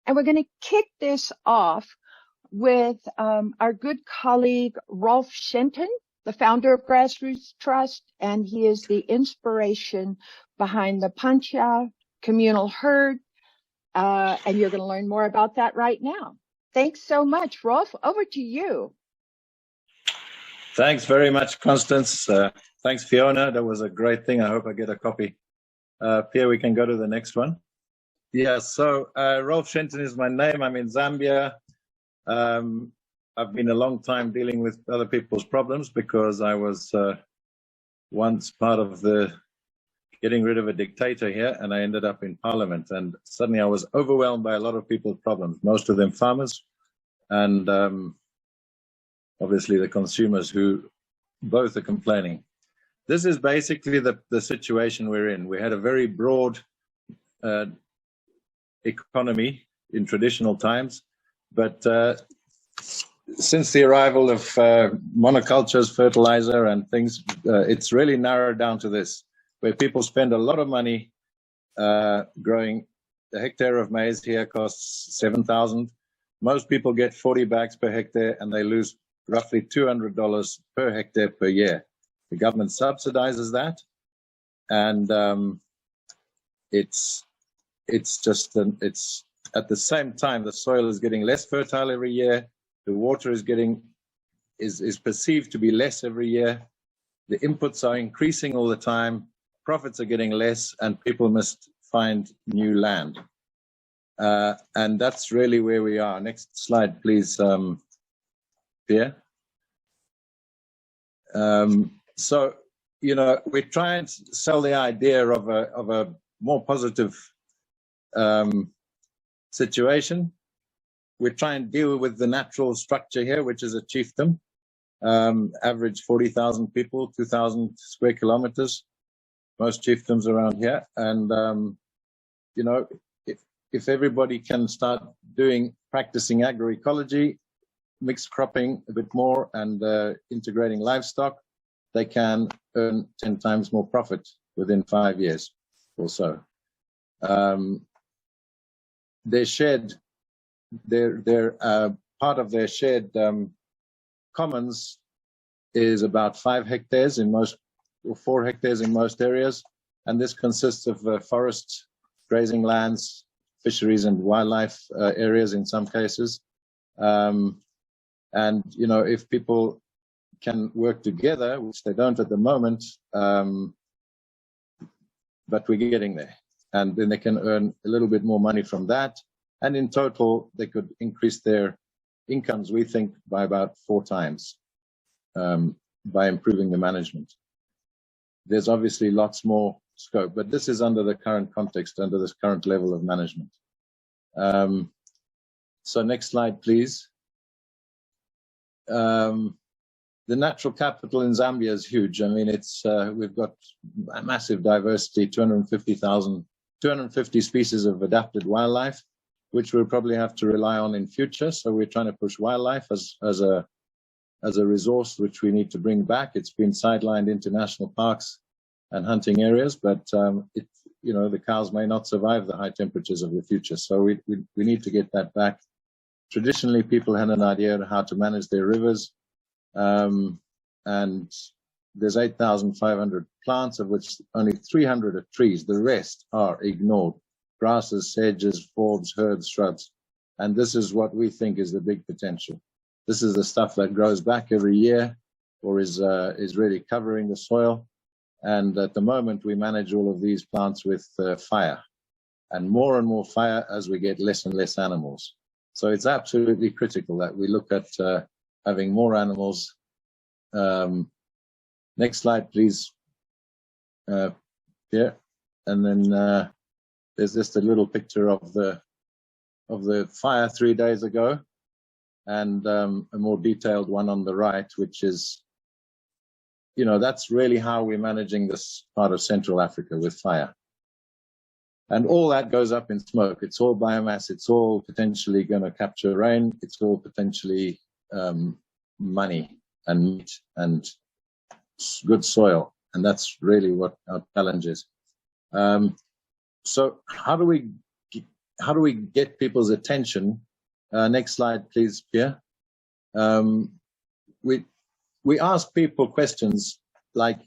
And we're going to kick this off with our good colleague, Rolf Shenton, the founder of Grassroot Trust, and he is the inspiration behind the Mpanshya communal herd. And you're going to learn more about that right now. Thanks so much, Rolf. Over to you. Thanks very much, Constance. Thanks, Fiona. That was a great thing. I hope I get a copy. Pierre, we can go to the next one. Yeah, so Rolf Shenton is my name. I'm in Zambia. I've been a long time dealing with other people's problems because I was once part of the getting rid of a dictator here, and I ended up in parliament. And suddenly I was overwhelmed by a lot of people's problems, most of them farmers, and obviously the consumers who both are complaining. This is basically the situation we're in. We had a very broad economy in traditional times, but since the arrival of monocultures, fertilizer and things, it's really narrowed down to this, where people spend a lot of money growing. A hectare of maize here costs 7,000. Most people get 40 bags per hectare, and they lose roughly $200 per hectare per year. The government subsidizes that, and it's at the same time the soil is getting less fertile every year. The water is perceived to be less every year. The inputs are increasing all the time. Profits are getting less, and people must find new land. And that's really where we are. Next slide, please, Pierre. So, you know, we try and sell the idea of a more positive situation. We try and deal with the natural structure here, which is a chiefdom, average 40,000 people, 2,000 square kilometers, most chiefdoms around here. And, you know, if everybody can start practicing agroecology, mixed cropping a bit more, and integrating livestock, they can earn 10 times more profit within 5 years or so. Their shared, part of their shared commons is about 5 hectares in most, or 4 hectares in most areas, and this consists of forest, grazing lands, fisheries and wildlife areas in some cases. And, you know, if people can work together, which they don't at the moment, but we're getting there. And then they can earn a little bit more money from that. And in total, they could increase their incomes, we think, by about 4 times by improving the management. There's obviously lots more scope, but this is under the current context, under this current level of management. So next slide, please. The natural capital in Zambia is huge. I mean, it's we've got a massive diversity, 250 species of adapted wildlife, which we'll probably have to rely on in future. So we're trying to push wildlife as a resource which we need to bring back. It's been sidelined into national parks and hunting areas, but you know, the cows may not survive the high temperatures of the future. So we need to get that back. Traditionally, people had an idea of how to manage their rivers, and there's 8,500 plants, of which only 300 are trees. The rest are ignored: grasses, sedges, forbs, herbs, shrubs. And this is what we think is the big potential. This is the stuff that grows back every year, or is really covering the soil. And at the moment, we manage all of these plants with fire, and more fire as we get less and less animals. So it's absolutely critical that we look at having more animals. Next slide, please, Pierre. And then there's just a little picture of the fire 3 days ago, and a more detailed one on the right, which is, you know, that's really how we're managing this part of Central Africa with fire. And all that goes up in smoke. It's all biomass. It's all potentially going to capture rain. It's all potentially money and meat and good soil. And that's really what our challenge is. So how do we how do we get people's attention? Next slide, please, Pierre. We ask people questions like,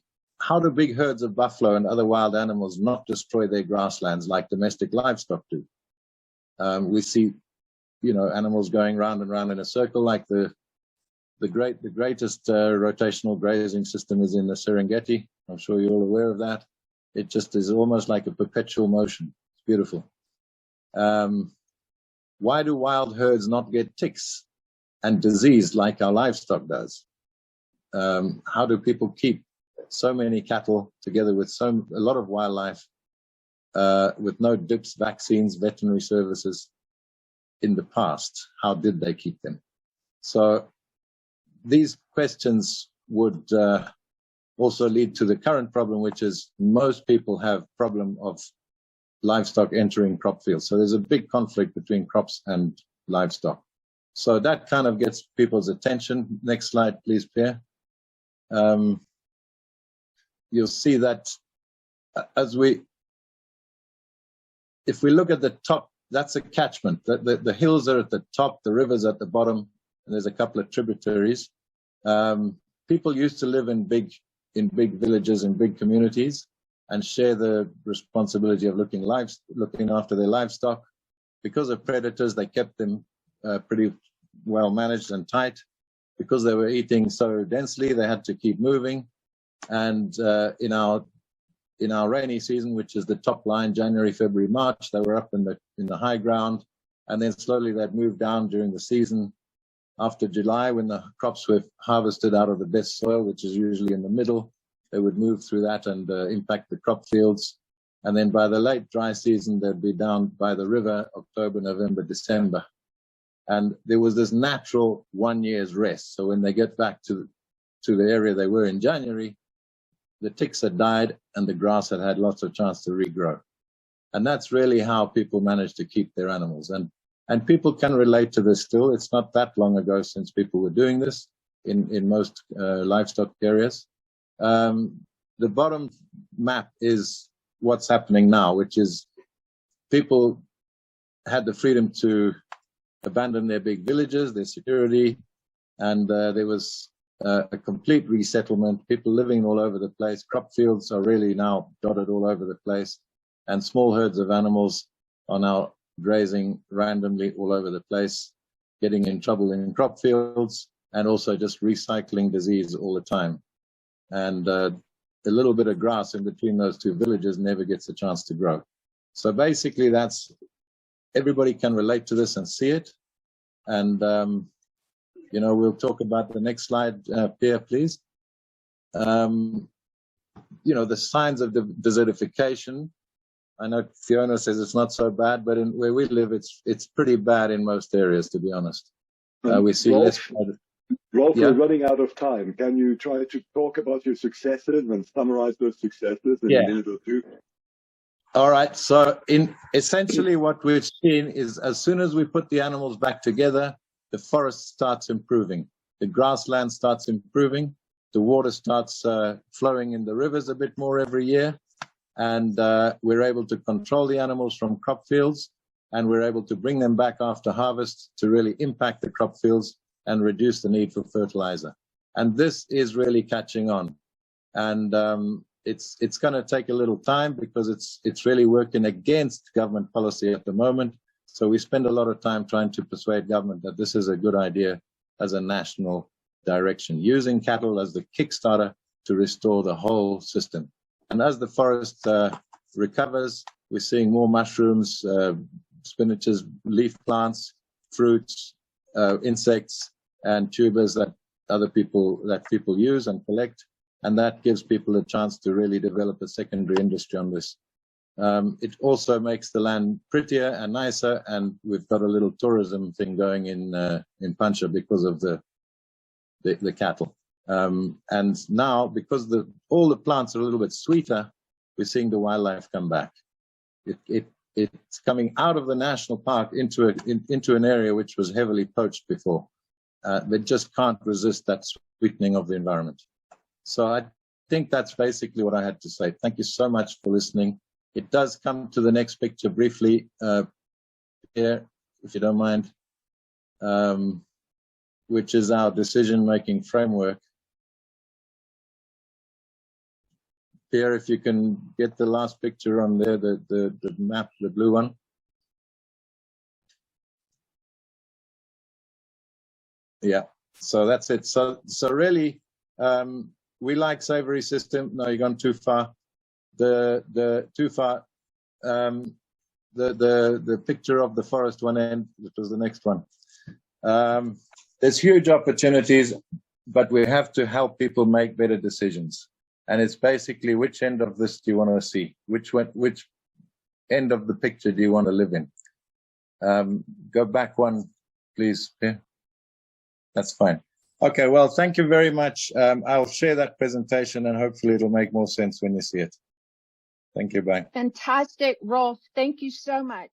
how do big herds of buffalo and other wild animals not destroy their grasslands like domestic livestock do? We see, animals going round and round in a circle, like the greatest rotational grazing system is in the Serengeti. I'm sure you're all aware of that. It just is almost like a perpetual motion. It's beautiful. Why do wild herds not get ticks and disease like our livestock does? How do people keep so many cattle together with a lot of wildlife with no dips, vaccines, veterinary services in the past? How did they keep them? So these questions would also lead to the current problem, which is most people have problem of livestock entering crop fields. So there's a big conflict between crops and livestock. So that kind of gets people's attention. Next slide, please, Pierre. You'll see that if we look at the top, that's a catchment. The hills are at the top, the river's at the bottom, and there's a couple of tributaries. People used to live in big villages, in big communities, and share the responsibility of looking after their livestock. Because of predators, they kept them pretty well managed and tight. Because they were eating so densely, they had to keep moving. And in our rainy season, which is the top line, January, February, March, they were up in the high ground, and then slowly they'd move down during the season. After July, when the crops were harvested out of the best soil, which is usually in the middle, they would move through that and impact the crop fields. And then by the late dry season, they'd be down by the river, October, November, December. And there was this natural 1 year's rest. So when they get back to the area they were in January, the ticks had died and the grass had lots of chance to regrow. And that's really how people manage to keep their animals. And people can relate to this still. It's not that long ago since people were doing this in most livestock areas. The bottom map is what's happening now, which is people had the freedom to abandon their big villages, their security, and there was a complete resettlement, people living all over the place. Crop fields are really now dotted all over the place, and small herds of animals are now grazing randomly all over the place, getting in trouble in crop fields, and also just recycling disease all the time. And a little bit of grass in between those two villages never gets a chance to grow. So basically everybody can relate to this and see it. And, we'll talk about the next slide, Pierre, please. The signs of desertification. I know Fiona says it's not so bad, but where we live, it's pretty bad in most areas, to be honest. We see Rolf, Rolf, yeah? We're running out of time. Can you try to talk about your successes and summarize those successes in a minute or two? All right. So essentially what we've seen is as soon as we put the animals back together, the forest starts improving. The grassland starts improving. The water starts flowing in the rivers a bit more every year. And we're able to control the animals from crop fields, and we're able to bring them back after harvest to really impact the crop fields and reduce the need for fertilizer. And this is really catching on. And it's going to take a little time because it's really working against government policy at the moment. So we spend a lot of time trying to persuade government that this is a good idea as a national direction, using cattle as the kickstarter to restore the whole system. And as the forest recovers, we're seeing more mushrooms, spinaches, leaf plants, fruits, insects, and tubers that people use and collect. And that gives people a chance to really develop a secondary industry on this. It also makes the land prettier and nicer, and we've got a little tourism thing going in Mpanshya because of the cattle. And now, because all the plants are a little bit sweeter, we're seeing the wildlife come back. It's coming out of the national park into an area which was heavily poached before. They just can't resist that sweetening of the environment. So I think that's basically what I had to say. Thank you so much for listening. It does come to the next picture briefly. here, if you don't mind, which is our decision-making framework. Pierre, if you can get the last picture on there, the map, the blue one. Yeah, so that's it. So really, we like savory system. No, you've gone too far. Too far. The picture of the forest one end, which was the next one. There's huge opportunities, but we have to help people make better decisions. And it's basically, which end of this do you want to see? Which end of the picture do you want to live in? Go back one, please. Yeah. That's fine. Okay, well, thank you very much. I'll share that presentation and hopefully it'll make more sense when you see it. Thank you, bye. Fantastic, Rolf. Thank you so much.